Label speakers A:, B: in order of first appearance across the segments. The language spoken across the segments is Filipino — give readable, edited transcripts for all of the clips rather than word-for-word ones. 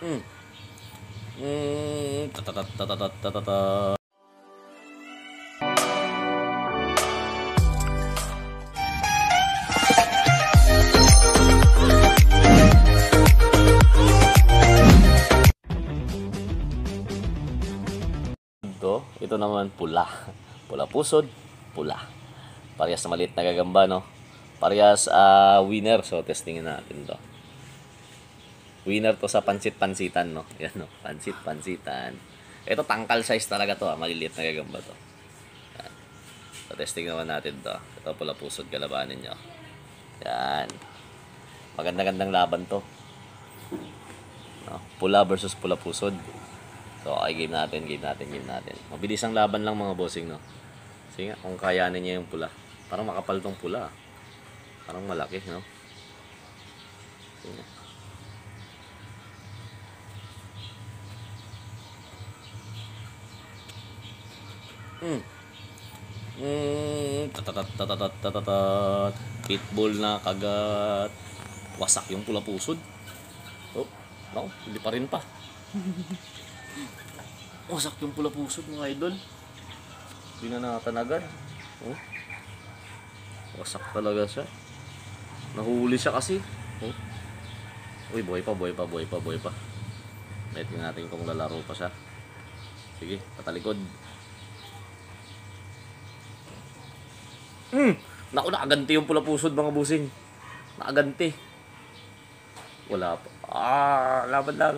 A: Mm. Tatatatatatatatata. Ito naman pula. Pula pusod, pula. Parehas na maliit na gagamba, no? Parehas winner. So, testingin natin to. Winner to sa pansit-pansitan, no? Yan, no? Pansit-pansitan. Ito, tangkal size talaga to, maliliit na gagamba to. Yan. So, testing naman natin to. Ito, pula pusod, kalabanin nyo. Yan. Maganda-gandang laban to. No? Pula versus pula pusod. So, okay, game natin. Mabilis ang laban lang, mga bossing, no? Sige nga, kung kayanin niya yung pula. Parang makapal tong pula. Parang malaki, no? Sige nga. Tatatatatatatat. Pitbull na kagat. Wasak yung pula pusod. Oh, no, hindi pa rin pa. Wasak yung pula pusod, mga idol. Hindi na natanagan. Oh. Wasak talaga siya. Nahuli siya kasi. Oh. Uy, buhay pa. Tingnan natin kung lalaro pa siya. Sige, patalikod. Naku, nakaganti yung pula pusod, mga busing. Nakaganti. Wala pa. Laban lang.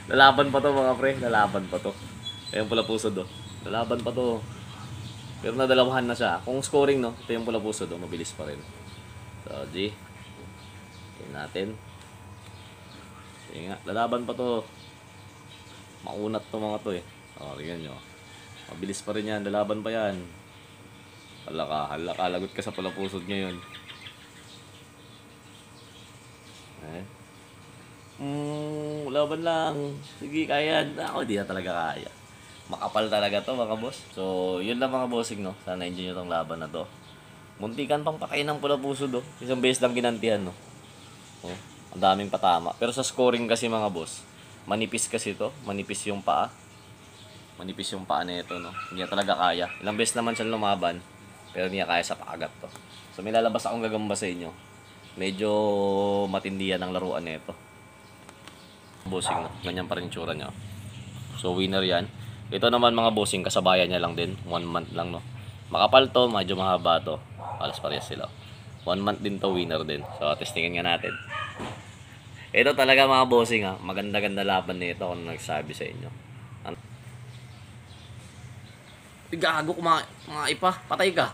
A: Lalaban pa to, mga pre. Lalaban pa to. Ayun pula pusod, oh. Lalaban pa to. Pero nadalawahan na siya. Kung scoring, no, ito yung pula pusod, oh. Mabilis pa rin. So, G. Tingnan natin. Sige nga, lalaban pa to. Maunat to, mga to, eh. Tingnan nyo. Mabilis pa rin yan. Lalaban pa yan. Hala ka. Lagot ka sa pula pusod ngayon. Laban lang. Sige, kaya. Ako, di na talaga kaya. Makapal talaga to, mga boss. So, yun lang, mga bossing, no. Sana enjoy nyo tong laban na to. Muntikan pang pakain ng pula pusod, oh. Isang beses lang ginantihan, no. Oh, ang daming patama. Pero sa scoring kasi, mga boss, manipis kasi to. Manipis yung paa nito, no. Hindi niya talaga kaya. Ilang beses naman siya lumaban, pero hindi niya kaya sa pakagat to. So, may lalabas akong gagamba sa inyo. Medyo matindi yan ang laruan nito. Bossing, no? Ganyan pa rin tsura niya. So, winner yan. Ito naman, mga bossing, kasabayan niya lang din. 1 month lang, no. Makapal to, medyo mahaba to. Alas parehas sila. 1 month din to, winner din. So, testingin nga natin. Ito talaga, mga bossing, ha. Maganda-ganda laban nito kung nagsabi sa inyo. Gago, kumaipa. Patay ka.